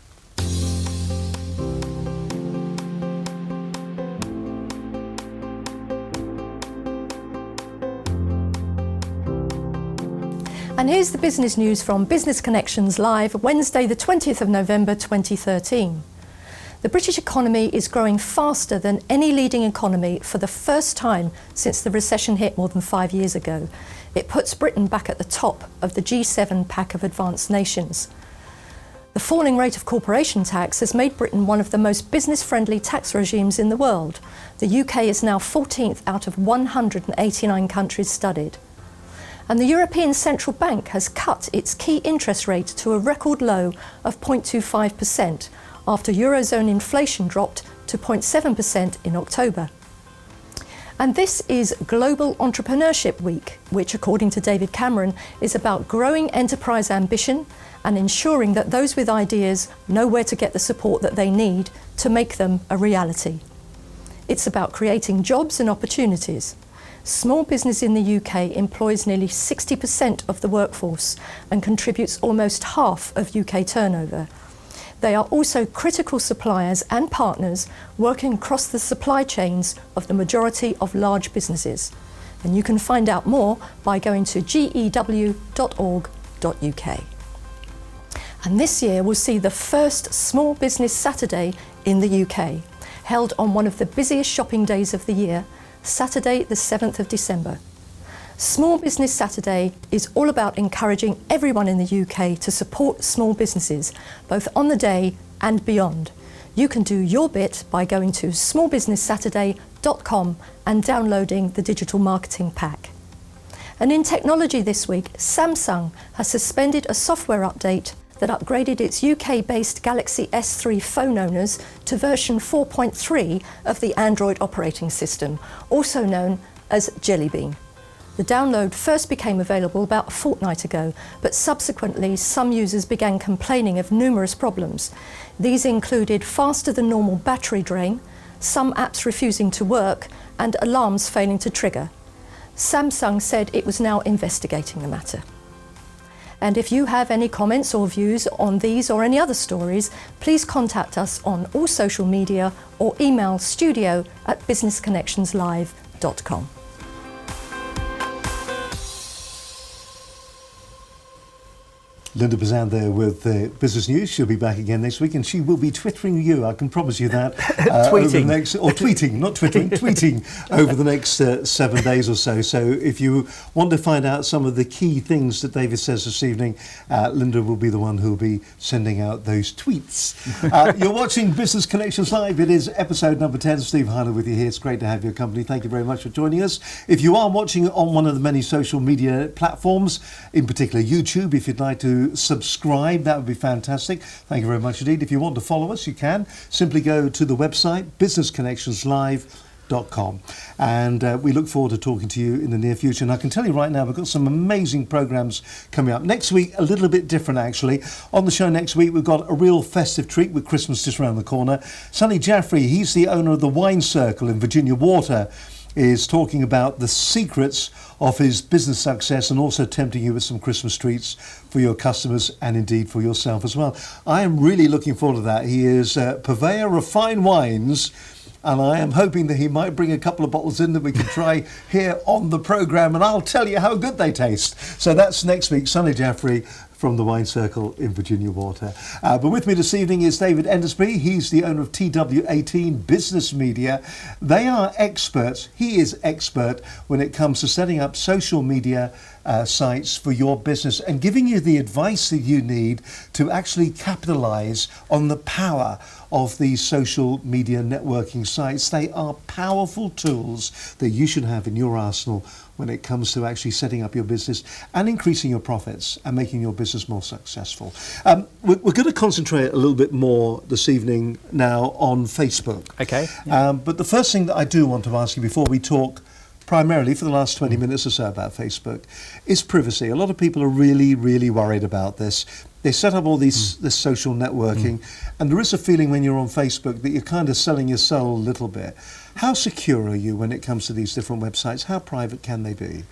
And here's the business news from Business Connections Live, Wednesday the 20th of November 2013. The British economy is growing faster than any leading economy for the first time since the recession hit more than 5 years ago. It puts Britain back at the top of the G7 pack of advanced nations. The falling rate of corporation tax has made Britain one of the most business-friendly tax regimes in the world. The UK is now 14th out of 189 countries studied. And the European Central Bank has cut its key interest rate to a record low of 0.25% after Eurozone inflation dropped to 0.7% in October. And this is Global Entrepreneurship Week, which, according to David Cameron, is about growing enterprise ambition and ensuring that those with ideas know where to get the support that they need to make them a reality. It's about creating jobs and opportunities. Small business in the UK employs nearly 60% of the workforce and contributes almost half of UK turnover. They are also critical suppliers and partners working across the supply chains of the majority of large businesses. And you can find out more by going to gew.org.uk. And this year we'll see the first Small Business Saturday in the UK, held on one of the busiest shopping days of the year, Saturday the 7th of December. Small Business Saturday is all about encouraging everyone in the UK to support small businesses, both on the day and beyond. You can do your bit by going to smallbusinesssaturday.com and downloading the digital marketing pack. And in technology this week, Samsung has suspended a software update that upgraded its UK-based Galaxy S3 phone owners to version 4.3 of the Android operating system, also known as Jelly Bean. The download first became available about a fortnight ago, but subsequently some users began complaining of numerous problems. These included faster than normal battery drain, some apps refusing to work, and alarms failing to trigger. Samsung said it was now investigating the matter. And if you have any comments or views on these or any other stories, please contact us on all social media or email studio@businessconnectionslive.com. Linda Bazan there with Business News. She'll be back again next week, and she will be twittering you. I can promise you that. Tweeting, not twittering, tweeting over the next 7 days or so. So if you want to find out some of the key things that David says this evening, Linda will be the one who will be sending out those tweets. You're watching Business Connections Live. It is episode number 10. Steve Heiner with you here. It's great to have your company. Thank you very much for joining us. If you are watching on one of the many social media platforms, in particular YouTube, if you'd like to subscribe, that would be fantastic. Thank you very much indeed. If you want to follow us, you can simply go to the website businessconnectionslive.com, and we look forward to talking to you in the near future. And I can tell you right now, we've got some amazing programs coming up next week, a little bit different actually. On the show next week, we've got a real festive treat with Christmas just around the corner. Sonny Jaffrey, he's the owner of the Wine Circle in Virginia Water, is talking about the secrets of his business success and also tempting you with some Christmas treats for your customers and indeed for yourself as well. I am really looking forward to that. He is a purveyor of fine wines, and I am hoping that he might bring a couple of bottles in that we can try here on the programme, and I'll tell you how good they taste. So that's next week. Sonny Jaffrey from the Wine Circle in Virginia Water. But with me this evening is David Endersby. He's the owner of TW18 Business Media. They are experts. He is expert when it comes to setting up social media sites for your business and giving you the advice that you need to actually capitalize on the power of these social media networking sites. They are powerful tools that you should have in your arsenal when it comes to actually setting up your business and increasing your profits and making your business more successful. We're going to concentrate a little bit more this evening now on Facebook. Okay. But the first thing that I do want to ask you before we talk primarily for the last 20 minutes or so about Facebook is privacy. A lot of people are really, really worried about this. They set up all this social networking, and there is a feeling when you're on Facebook that you're kind of selling your soul a little bit. How secure are you when it comes to these different websites? How private can they be?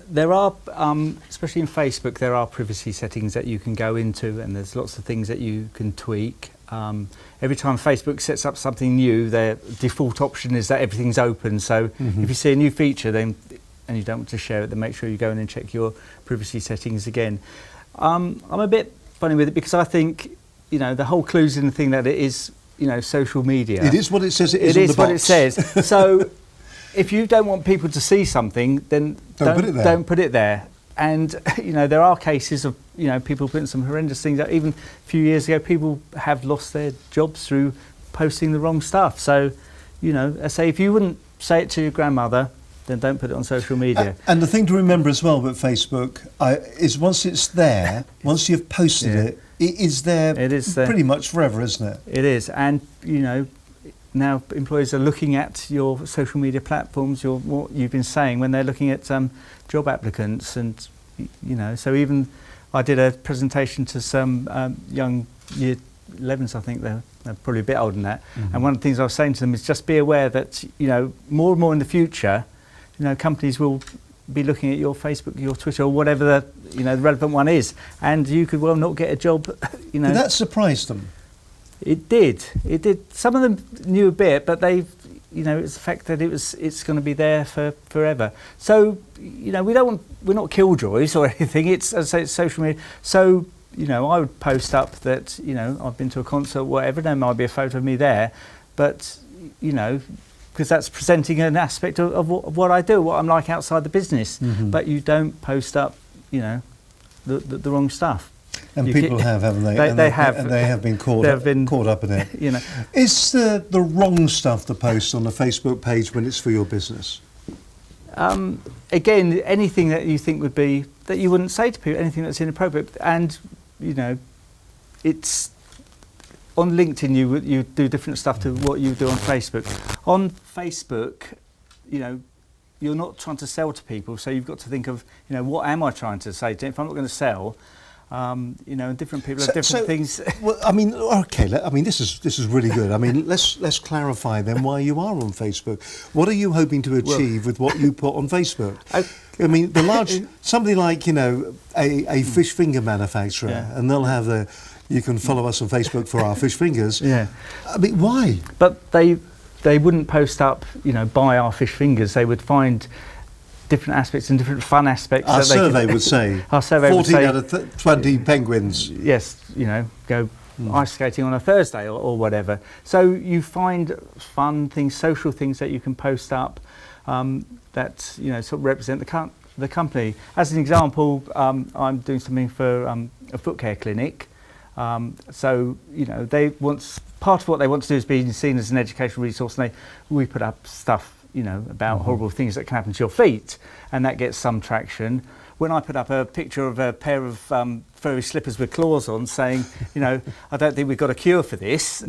There are, especially in Facebook, there are privacy settings that you can go into, and there's lots of things that you can tweak. Every time Facebook sets up something new, their default option is that everything's open. So if you see a new feature then and you don't want to share it, then make sure you go in and check your privacy settings again. I'm a bit funny with it because I think, you know, the whole clue's in the thing that it is, you know, social media. It is what it says it is on the box. It is what it says. So if you don't want people to see something, then don't put it there. And, you know, there are cases of, you know, people putting some horrendous things out. Even a few years ago, people have lost their jobs through posting the wrong stuff. So, you know, I say if you wouldn't say it to your grandmother, then don't put it on social media. And the thing to remember as well with Facebook is once it's there, once you've posted it, it is there pretty much forever, isn't it? It is. And, you know, now employers are looking at your social media platforms, what you've been saying when they're looking at job applicants. And, you know, so even I did a presentation to some young year 11s, I think they're probably a bit older than that. And one of the things I was saying to them is just be aware that, you know, more and more in the future, you know, companies will be looking at your Facebook, your Twitter, or whatever the, you know, the relevant one is, and you could well not get a job. You know, did that surprise them? It did. It did. Some of them knew a bit, but they, you know, it's the fact that it's going to be there for forever. So, you know, we're not killjoys or anything. It's, as I say, it's social media. So, you know, I would post up that, you know, I've been to a concert, whatever. There might be a photo of me there, but, you know, because that's presenting an aspect of what I do, what I'm like outside the business. But you don't post up, you know, the wrong stuff. And people have, haven't they? They have. And they have been caught up in it. You know, is the wrong stuff to post on a Facebook page when it's for your business? Again, anything that you think would be, that you wouldn't say to people, anything that's inappropriate. And, you know, it's, on LinkedIn you do different stuff to what you do on Facebook. On Facebook, you know, you're not trying to sell to people, so you've got to think of, you know, what am I trying to say to them? If I'm not going to sell, You know, different people have different things. Well, I mean, okay. I mean, this is really good. I mean, let's clarify then why you are on Facebook. What are you hoping to achieve with what you put on Facebook? I mean, somebody like, you know, a fish finger manufacturer, Yeah. and they'll have you can follow us on Facebook for our fish fingers. Yeah. I mean, why? But they wouldn't post up, you know, buy our fish fingers. They would find different aspects and different fun aspects. Our survey would say. Our survey 14 would say, out of 20 penguins. yes, you know, go ice skating on a Thursday or whatever. So you find fun things, social things that you can post up that, you know, sort of represent the company. As an example, I'm doing something for a foot care clinic. So, you know, part of what they want to do is be seen as an educational resource, and we put up stuff, you know, about horrible things that can happen to your feet, and that gets some traction. When I put up a picture of a pair of furry slippers with claws on, saying, you know, I don't think we've got a cure for this,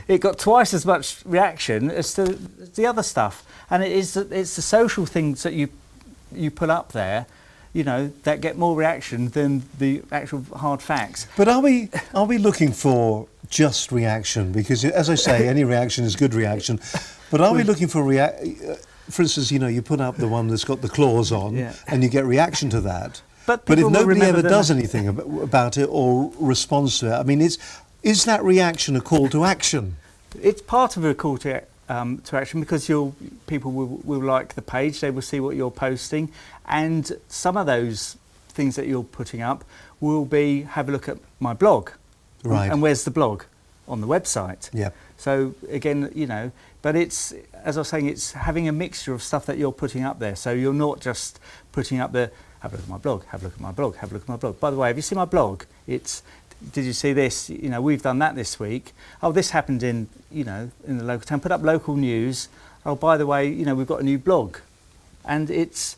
it got twice as much reaction as to the other stuff. And it's the social things that you put up there, you know, that get more reaction than the actual hard facts. But are we looking for just reaction? Because, as I say, any reaction is good reaction. But are we looking for for instance, you know, you put up the one that's got the claws on, Yeah. and you get reaction to that. But if people will nobody remember ever them. does anything about it or responds to it, I mean, is that reaction a call to action? It's part of a call to action, because people will like the page, they will see what you're posting, and some of those things that you're putting up will be, have a look at my blog. Right. And where's the blog? On the website. Yeah. So again, you know, but it's, as I was saying, it's having a mixture of stuff that you're putting up there. So you're not just putting up have a look at my blog, have a look at my blog, have a look at my blog. By the way, have you seen my blog? Did you see this? You know, we've done that this week. Oh, this happened in the local town. Put up local news. Oh, by the way, you know, we've got a new blog. And it's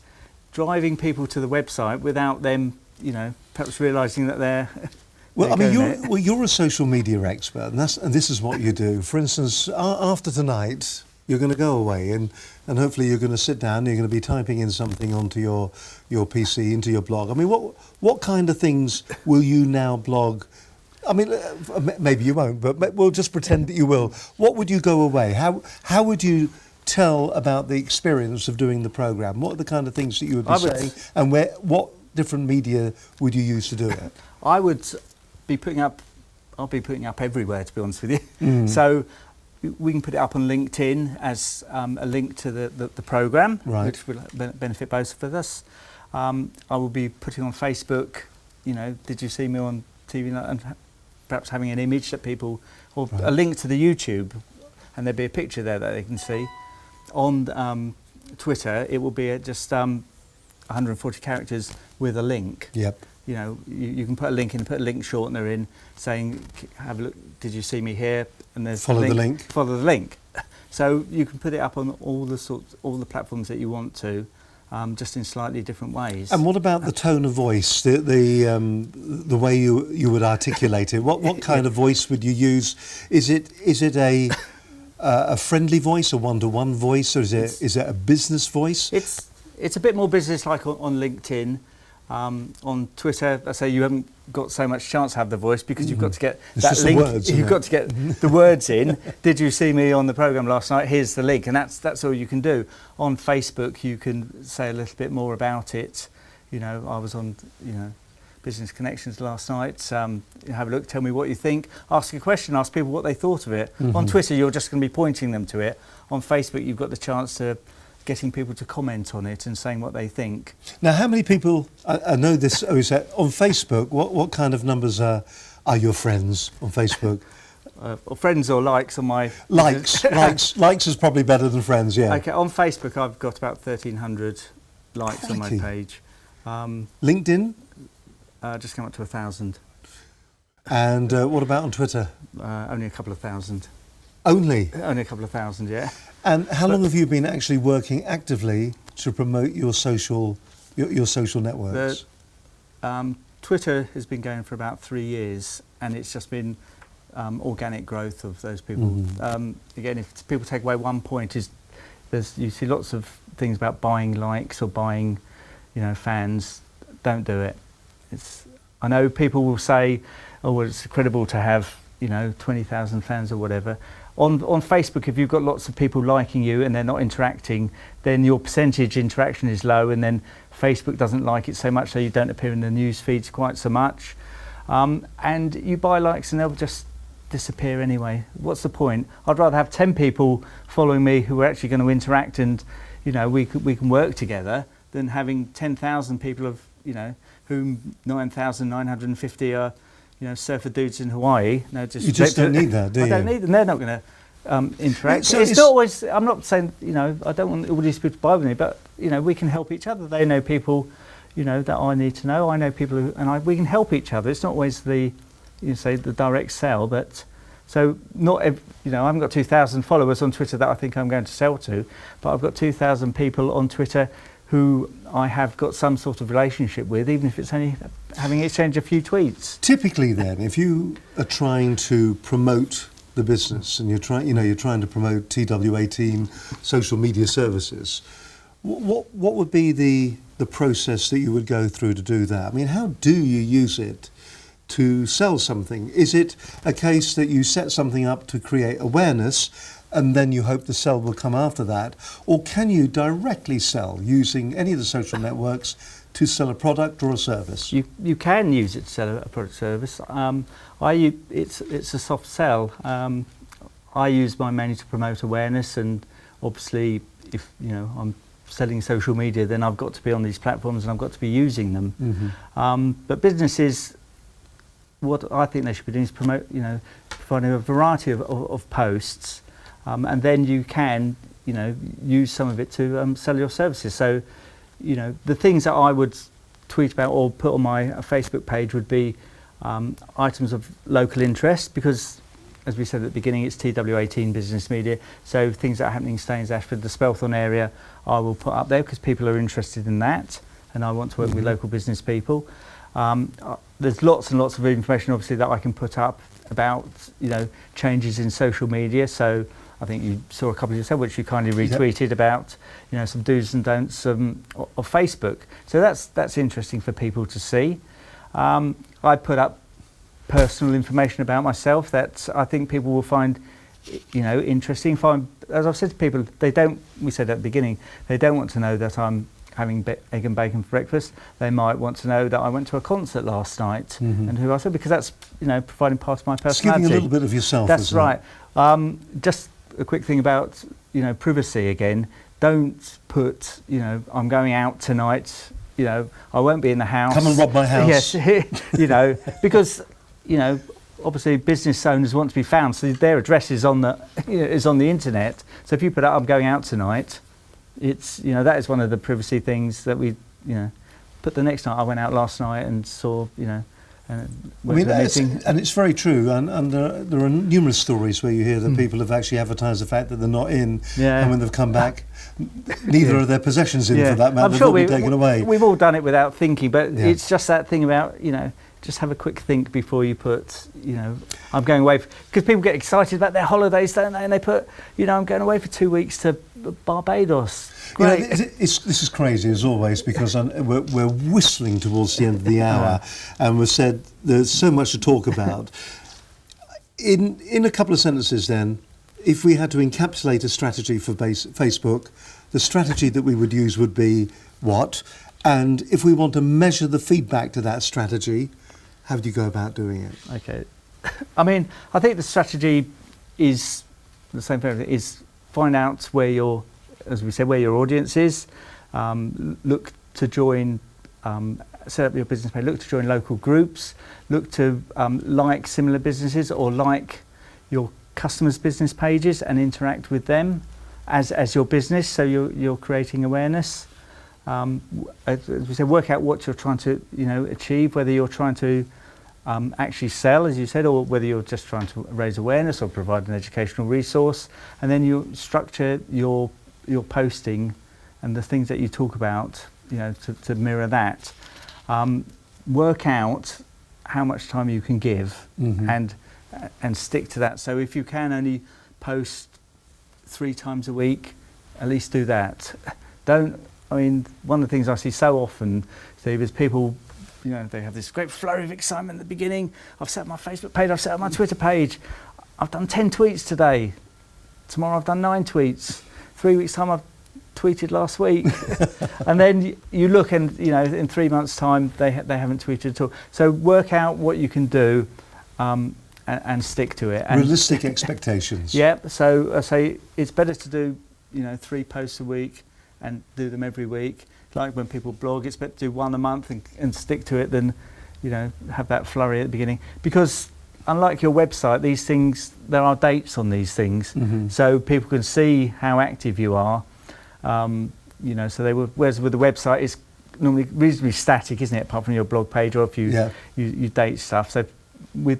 driving people to the website without them, you know, perhaps realising that they're... Well, I mean, you're a social media expert, and this is what you do. For instance, after tonight, you're going to go away, and hopefully you're going to sit down. You're going to be typing in something onto your PC, into your blog. I mean, what kind of things will you now blog? I mean, maybe you won't, but we'll just pretend that you will. What would you go away? How would you tell about the experience of doing the programme? What are the kind of things that you would be saying, and what different media would you use to do it? I would be putting up. I'll be putting up everywhere, to be honest with you. So we can put it up on LinkedIn as a link to the programme, Right. which will benefit both of us. I will be putting on Facebook, you know, did you see me on TV? And perhaps having an image that people, or a link to the YouTube, and there'll be a picture there that they can see. On Twitter, it will be just 140 characters with a link. Yep. You know, you can put a link in, put a link shortener in, saying, "Have a look. Did you see me here?" And there's Follow the link. Follow the link. So you can put it up on all the platforms that you want to, just in slightly different ways. And what about the tone of voice, the way you would articulate it? What kind of voice would you use? Is it a friendly voice, a one-to-one voice, or is it a business voice? It's a bit more business-like on LinkedIn. On Twitter, I say you haven't got so much chance to have the voice, because you've got to get It's that just the link. words, isn't You've it? got to get the words in. Did you see me on the programme last night? Here's the link, and that's all you can do. On Facebook, you can say a little bit more about it. You know, I was on, you know, Business Connections last night. Have a look, tell me what you think. Ask a question, ask people what they thought of it. On Twitter, you're just going to be pointing them to it. On Facebook, you've got the chance to getting people to comment on it and saying what they think. Now, how many people, I know this, on Facebook, what kind of numbers are your friends on Facebook? Or friends or likes on my... Likes is probably better than friends, yeah. Okay, on Facebook I've got about 1,300 likes on my Crikey. page. LinkedIn? Just come up to 1,000. And what about on Twitter? Only a couple of thousand. Only? Only a couple of thousand, yeah. And how long have you been actually working actively to promote your social networks? Twitter has been going for about 3 years, and it's just been organic growth of those people. Again, if people take away one point, you see lots of things about buying likes or buying, you know, fans. Don't do it. I know people will say, oh, well, it's incredible to have, 20,000 fans or whatever. On Facebook, if you've got lots of people liking you and they're not interacting, then your percentage interaction is low, and then Facebook doesn't like it so much, so you don't appear in the news feeds quite so much. And you buy likes and they'll just disappear anyway. What's the point? I'd rather have 10 people following me who are actually going to interact, and we can work together, than having 10,000 people of whom 9,950 are surfer dudes in Hawaii. No, you just don't need that, do you? I don't need them. They're not going to interact. So it's not always. I'm not saying I don't want all these people to buy with me, but we can help each other. They know people that I need to know. I know people we can help each other. It's not always the the direct sell, but so not I haven't got 2,000 followers on Twitter that I think I'm going to sell to, but I've got 2,000 people on Twitter who I have got some sort of relationship with, even if it's only having exchanged a few tweets. Typically then, if you are trying to promote the business and you're trying to promote TW18 social media services, what would be the process that you would go through to do that? I mean, how do you use it to sell something? Is it a case that you set something up to create awareness and then you hope the sell will come after that? Or can you directly sell using any of the social networks to sell a product or a service? You can use it to sell a product or service. It's a soft sell. I use mine mainly to promote awareness, and obviously if I'm selling social media, then I've got to be on these platforms and I've got to be using them. Mm-hmm. But businesses, what I think they should be doing is promote, providing a variety of posts, and then you can, use some of it to sell your services. So, the things that I would tweet about or put on my Facebook page would be items of local interest, because, as we said at the beginning, it's TW18 Business Media. So things that are happening in Staines, Ashford, the Spelthorne area, I will put up there because people are interested in that, and I want to work with local business people. There's lots and lots of information, obviously, that I can put up about, changes in social media. So I think you saw a couple yourself, which you kindly retweeted about, some do's and don'ts of Facebook. So that's interesting for people to see. I put up personal information about myself that I think people will find, interesting. As I've said to people, we said at the beginning, they don't want to know that I'm having egg and bacon for breakfast. They might want to know that I went to a concert last night, and who I saw, because that's providing part of my personality. It's giving a little bit of yourself. That's right. Just a quick thing about privacy again. Don't put I'm going out tonight. I won't be in the house. Come and rob my house. Yes, because obviously business owners want to be found, so their address is on the internet. So if you put out I'm going out tonight, it's that is one of the privacy things that we But the next night I went out last night and saw and it's very true, and there are numerous stories where you hear that people have actually advertised the fact that they're not in, and when they've come back, neither are their possessions in, for that matter. I'm sure they'll be taken away. We've all done it without thinking, but it's just that thing about just have a quick think before you put, I'm going away, because people get excited about their holidays, don't they? And they put, I'm going away for 2 weeks to Barbados. Great. This is crazy as always, because we're whistling towards the end of the hour, and we've said there's so much to talk about. In a couple of sentences then, if we had to encapsulate a strategy for Facebook, the strategy that we would use would be what? And if we want to measure the feedback to that strategy, how do you go about doing it? Okay. I mean, I think the strategy is the same for everything, is find out where your audience is, look to join, set up your business page, look to join local groups, look to like similar businesses or like your customers' business pages and interact with them as your business, so you're creating awareness. As we said, work out what you're trying to achieve, whether you're trying to actually sell, as you said, or whether you're just trying to raise awareness or provide an educational resource, and then you structure your posting and the things that you talk about, to mirror that. Work out how much time you can give, and stick to that. So if you can only post 3 times a week, at least do that. One of the things I see so often, Steve, is people you know, they have this great flurry of excitement at the beginning. I've set up my Facebook page, I've set up my Twitter page. I've done 10 tweets today. Tomorrow I've done 9 tweets. 3 weeks time I've tweeted last week. And then you look and, you know, in 3 months time they haven't tweeted at all. So work out what you can do and stick to it. And Realistic expectations. yeah, so I say it's better to do, you know, 3 posts a week and do them every week. Like when people blog, it's better to do 1 a month and stick to it than, you know, have that flurry at the beginning. Because unlike your website, these things, there are dates on these things, so people can see how active you are. You know, so they will. Whereas with the website, it's normally reasonably static, isn't it? Apart from your blog page, or if you date stuff. So with,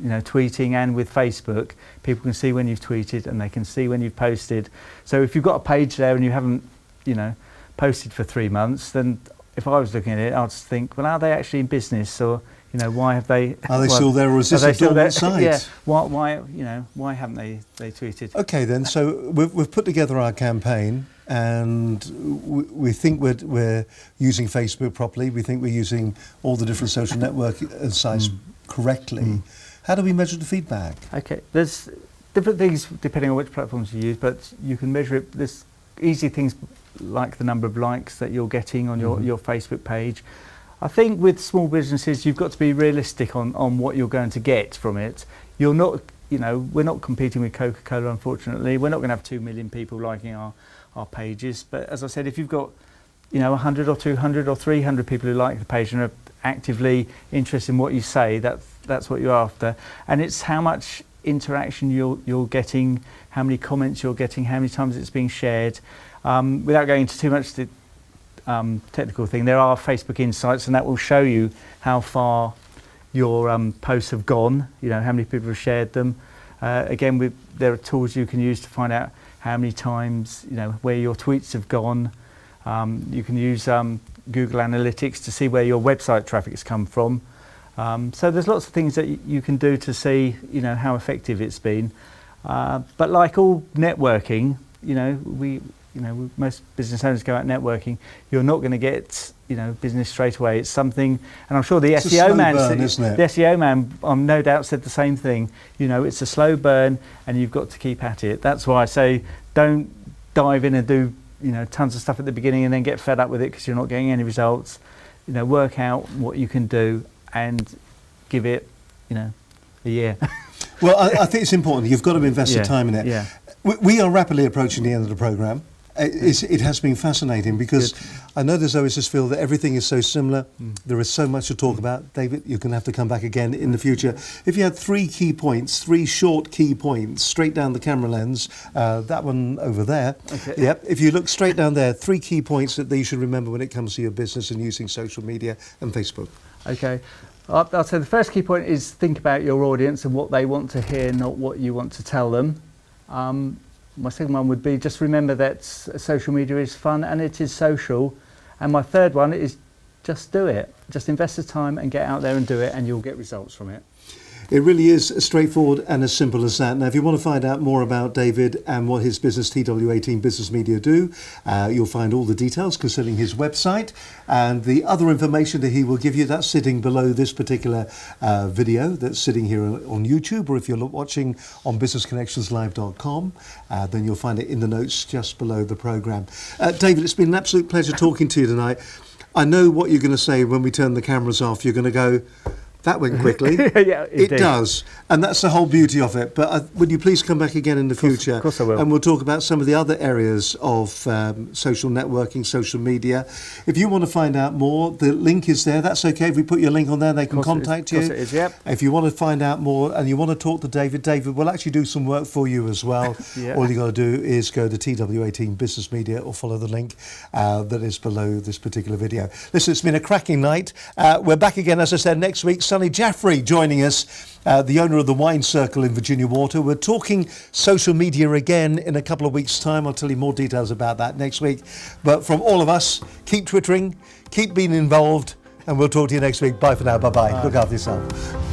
you know, tweeting and with Facebook, people can see when you've tweeted and they can see when you've posted. So if you've got a page there and you haven't, you know, posted for 3 months, then if I was looking at it, I'd think, well, are they actually in business, or, you know, why have they? Are they still there, or is this a dormant site? Yeah. Why? You know, why haven't they tweeted? Okay, then. So we've put together our campaign, and we think we're using Facebook properly. We think we're using all the different social network sites correctly. How do we measure the feedback? Okay, there's different things depending on which platforms you use, but you can measure it. There's easy things like the number of likes that you're getting on your Facebook page. I think with small businesses, you've got to be realistic on what you're going to get from it. You're not, you know, we're not competing with Coca-Cola, unfortunately. We're not going to have 2 million people liking our pages. But as I said, if you've got, you know, 100 or 200 or 300 people who like the page and are actively interested in what you say, that's what you're after. And it's how much interaction you're getting, how many comments you're getting, how many times it's being shared. Without going into too much technical thing, there are Facebook Insights, and that will show you how far your posts have gone, you know, how many people have shared them. Again, there are tools you can use to find out how many times, you know, where your tweets have gone. You can use Google Analytics to see where your website traffic has come from. So there's lots of things that you can do to see, you know, how effective it's been. But like all networking, you know, most business owners go out networking. You're not going to get, you know, business straight away. It's something, and I'm sure the SEO man, the SEO man, no doubt said the same thing. You know, it's a slow burn, and you've got to keep at it. That's why I say don't dive in and do, you know, tons of stuff at the beginning and then get fed up with it because you're not getting any results. You know, work out what you can do and give it, you know, a year. Well, I think it's important. You've got to invest the time in it. Yeah. We are rapidly approaching the end of the programme. It has been fascinating because I know there's always this feel that everything is so similar. There is so much to talk about. David, you're going to have to come back again in the future. If you had 3 key points, 3 short key points, straight down the camera lens, that one over there. Okay. Yep. If you look straight down there, 3 key points that you should remember when it comes to your business and using social media and Facebook. Okay. I'll say the first key point is think about your audience and what they want to hear, not what you want to tell them. My second one would be just remember that social media is fun and it is social. And my third one is just do it. Just invest the time and get out there and do it, and you'll get results from it. It really is as straightforward and as simple as that. Now, if you want to find out more about David and what his business, TW18 Business Media, do, you'll find all the details concerning his website and the other information that he will give you. That's sitting below this particular video that's sitting here on YouTube, or if you're watching on businessconnectionslive.com, then you'll find it in the notes just below the programme. David, it's been an absolute pleasure talking to you tonight. I know what you're going to say when we turn the cameras off. You're going to go, that went quickly. Yeah, it does. And that's the whole beauty of it. But would you please come back again in the future? Of course I will. And we'll talk about some of the other areas of social networking, social media. If you want to find out more, the link is there. That's okay. If we put your link on there, they can contact you. Of course it is, yep. If you want to find out more and you want to talk to David, David will actually do some work for you as well. Yeah. All you got to do is go to TW18 Business Media or follow the link that is below this particular video. Listen, it's been a cracking night. We're back again, as I said, next week. Sonny Jaffrey joining us, the owner of the Wine Circle in Virginia Water. We're talking social media again in a couple of weeks' time. I'll tell you more details about that next week. But from all of us, keep twittering, keep being involved, and we'll talk to you next week. Bye for now. Bye-bye. Look after yourself.